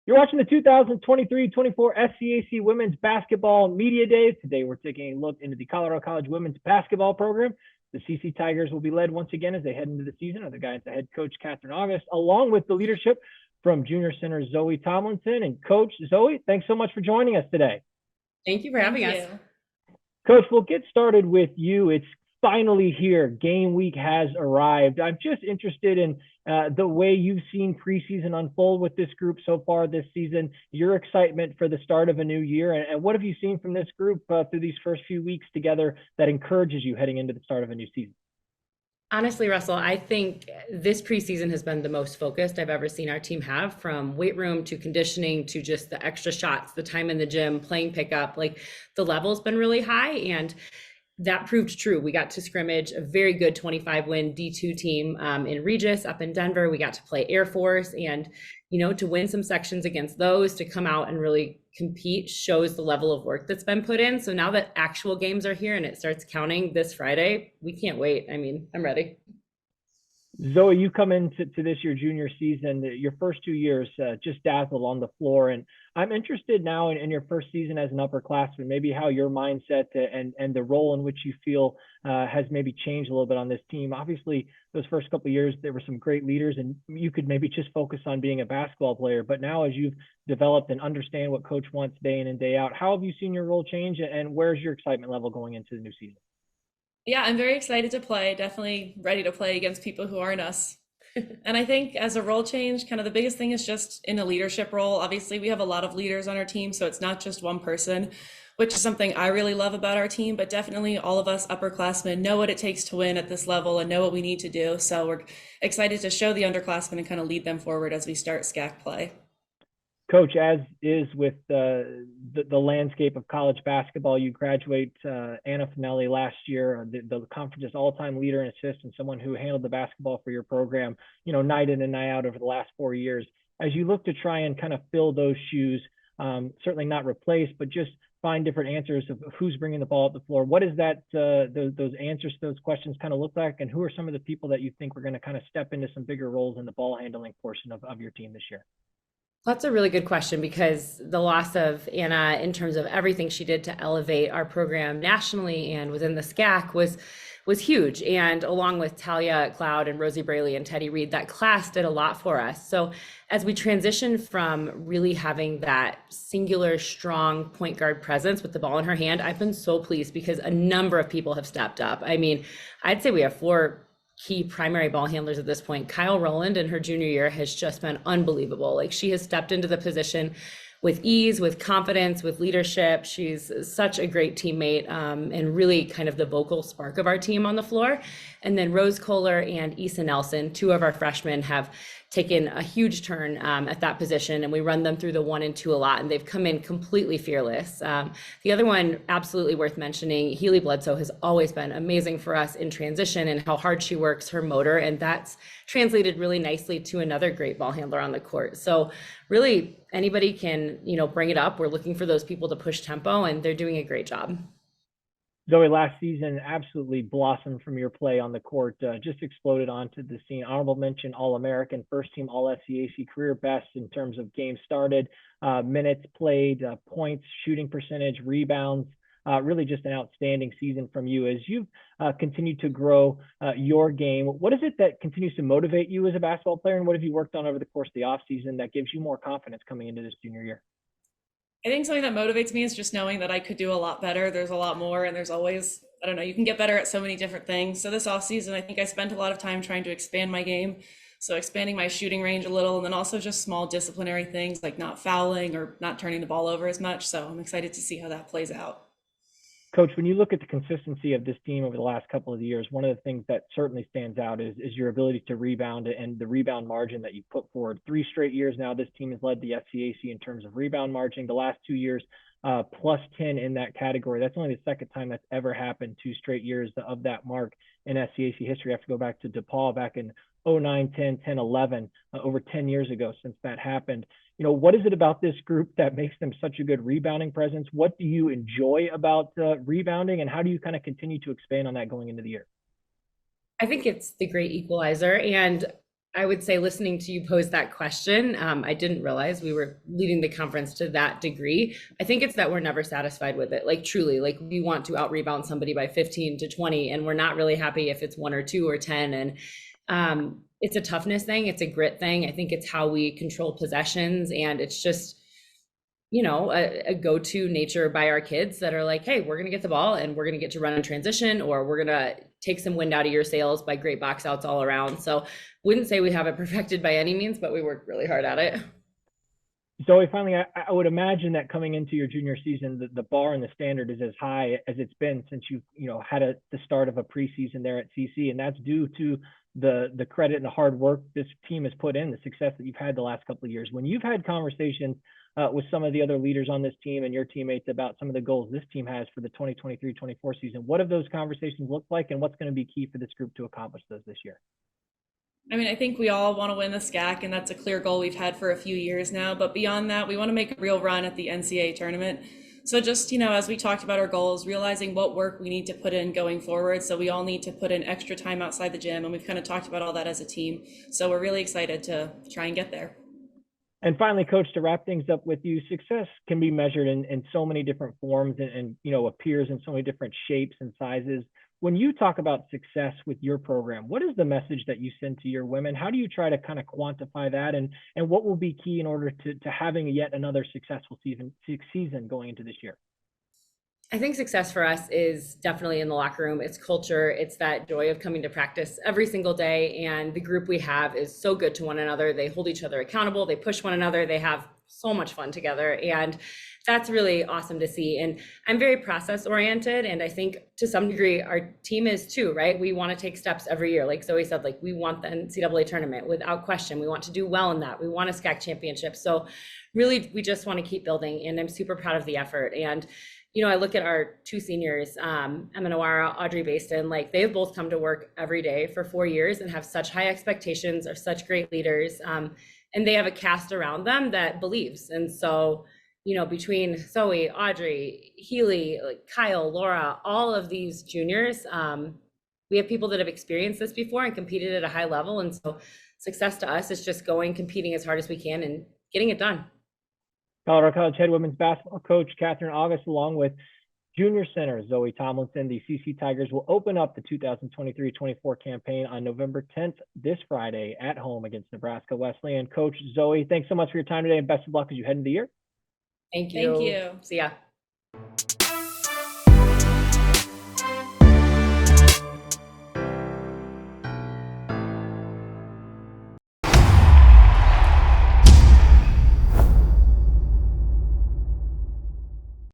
You're watching the 2023-24 SCAC Women's Basketball Media Days. Today, we're taking a look into the Colorado College Women's Basketball Program. The CC Tigers will be led once again as they head into the season under the guidance of head coach Katherine Auguste, along with the leadership from junior center Zoe Tomlinson. And Coach Zoe, thanks so much for joining us today. Thank you for having us. Coach, we'll get started with you. It's finally here. Game week has arrived. I'm just interested in the way you've seen preseason unfold with this group so far this season, your excitement for the start of a new year, and what have you seen from this group through these first few weeks together that encourages you heading into the start of a new season? Honestly, Russell, I think this preseason has been the most focused I've ever seen our team have, from weight room to conditioning to just the extra shots, the time in the gym, playing pickup. Like, the level's been really high, and that proved true. We got to scrimmage a very good 25-win D2 team in Regis up in Denver. We got to play Air Force, and to win some sections against those, to come out and really compete, shows the level of work that's been put in. So now that actual games are here and it starts counting this Friday, we can't wait. I mean, I'm ready. Zoe, you come into this your junior season, your first 2 years just dazzled on the floor. And I'm interested now in your first season as an upperclassman, maybe how your mindset and the role in which you feel has maybe changed a little bit on this team. Obviously, those first couple of years, there were some great leaders and you could maybe just focus on being a basketball player. But now as you've developed and understand what coach wants day in and day out, how have you seen your role change and where's your excitement level going into the new season? Yeah, I'm very excited to play, definitely ready to play against people who aren't us. And I think as a role change, kind of the biggest thing is just in a leadership role. Obviously, we have a lot of leaders on our team, so it's not just one person, which is something I really love about our team, but definitely all of us upperclassmen know what it takes to win at this level and know what we need to do. So we're excited to show the underclassmen and kind of lead them forward as we start SCAC play. Coach, as is with the landscape of college basketball, you graduate Anna Finelli last year, the conference's all-time leader in assists and someone who handled the basketball for your program, night in and night out over the last 4 years. As you look to try and kind of fill those shoes, certainly not replace, but just find different answers of who's bringing the ball up the floor. What is that, those answers to those questions kind of look like? And who are some of the people that you think are going to kind of step into some bigger roles in the ball handling portion of your team this year? That's a really good question, because the loss of Anna, in terms of everything she did to elevate our program nationally and within the SCAC, was huge. And along with Talia Cloud and Rosie Braley and Teddy Reed, that class did a lot for us. So as we transition from really having that singular, strong point guard presence with the ball in her hand, I've been so pleased because a number of people have stepped up. I mean, I'd say we have 4 key primary ball handlers at this point. Kyle Rowland in her junior year has just been unbelievable. Like, she has stepped into the position with ease, with confidence, with leadership. She's such a great teammate and really kind of the vocal spark of our team on the floor. And then Rose Kohler and Issa Nelson, 2 of our freshmen, have taken a huge turn at that position, and we run them through the 1 and 2 a lot, and they've come in completely fearless. The other one, absolutely worth mentioning, Healy Bledsoe, has always been amazing for us in transition and how hard she works her motor, and that's translated really nicely to another great ball handler on the court. So really, anybody can bring it up. We're looking for those people to push tempo, and they're doing a great job. Zoe, last season absolutely blossomed from your play on the court, just exploded onto the scene. Honorable mention, All-American, first team All-SCAC, career best in terms of games started, minutes played, points, shooting percentage, rebounds. Really just an outstanding season from you. As you've continued to grow your game, what is it that continues to motivate you as a basketball player, and what have you worked on over the course of the offseason that gives you more confidence coming into this junior year? I think something that motivates me is just knowing that I could do a lot better. There's a lot more, and there's always, I don't know, you can get better at so many different things. So this off season, I think I spent a lot of time trying to expand my game. So expanding my shooting range a little, and then also just small disciplinary things like not fouling or not turning the ball over as much. So I'm excited to see how that plays out. Coach, when you look at the consistency of this team over the last couple of years, one of the things that certainly stands out is your ability to rebound and the rebound margin that you put forward. 3 straight years now, this team has led the SCAC in terms of rebound margin. The last 2 years, plus 10 in that category. That's only the second time that's ever happened, 2 straight years of that mark in SCAC history. I have to go back to DePaul back in 09, 10, 10, 11, over 10 years ago since that happened. What is it about this group that makes them such a good rebounding presence? What do you enjoy about rebounding, and how do you kind of continue to expand on that going into the year? I think it's the great equalizer. And I would say listening to you pose that question, I didn't realize we were leading the conference to that degree. I think it's that we're never satisfied with it. Like truly, like we want to out rebound somebody by 15 to 20, and we're not really happy if it's 1 or 2 or 10. And it's a toughness thing. It's a grit thing. I think it's how we control possessions, and it's just, you know, a go-to nature by our kids that are like, hey, we're going to get the ball and we're going to get to run in transition, or we're going to take some wind out of your sails by great box outs all around. So wouldn't say we have it perfected by any means, but we work really hard at it. Zoe, finally, I would imagine that coming into your junior season, the bar and the standard is as high as it's been since you had the start of a preseason there at CC, and that's due to the credit and the hard work this team has put in, the success that you've had the last couple of years. When you've had conversations with some of the other leaders on this team and your teammates about some of the goals this team has for the 2023-24 season, what have those conversations looked like, and what's going to be key for this group to accomplish those this year? I mean, I think we all want to win the SCAC, and that's a clear goal we've had for a few years now. But beyond that, we want to make a real run at the NCAA tournament. So just, as we talked about our goals, realizing what work we need to put in going forward. So we all need to put in extra time outside the gym, and we've kind of talked about all that as a team. So we're really excited to try and get there. And finally, Coach, to wrap things up with you, success can be measured in so many different forms and appears in so many different shapes and sizes. When you talk about success with your program, what is the message that you send to your women? How do you try to kind of quantify that? And what will be key in order to having yet another successful season going into this year? I think success for us is definitely in the locker room. It's culture. It's that joy of coming to practice every single day. And the group we have is so good to one another. They hold each other accountable. They push one another. They have so much fun together. And that's really awesome to see. And I'm very process oriented. And I think to some degree, our team is too, right? We want to take steps every year. Like Zoe said, like we want the NCAA tournament without question. We want to do well in that. We want a SCAC championship. So really, we just want to keep building. And I'm super proud of the effort. And I look at our 2 seniors, Emma Nawara, Audrey Baston, like they've both come to work every day for 4 years and have such high expectations, are such great leaders. And they have a cast around them that believes. And so, between Zoe, Audrey, Healy, like Kyle, Laura, all of these juniors, we have people that have experienced this before and competed at a high level. And so success to us is just competing as hard as we can and getting it done. Colorado College head women's basketball coach Katherine Auguste, along with junior center Zoe Tomlinson, the CC Tigers will open up the 2023-24 campaign on November 10th, this Friday, at home against Nebraska Wesleyan. Coach Zoe, thanks so much for your time today, and best of luck as you head into the year. Thank you. Thank you. See ya.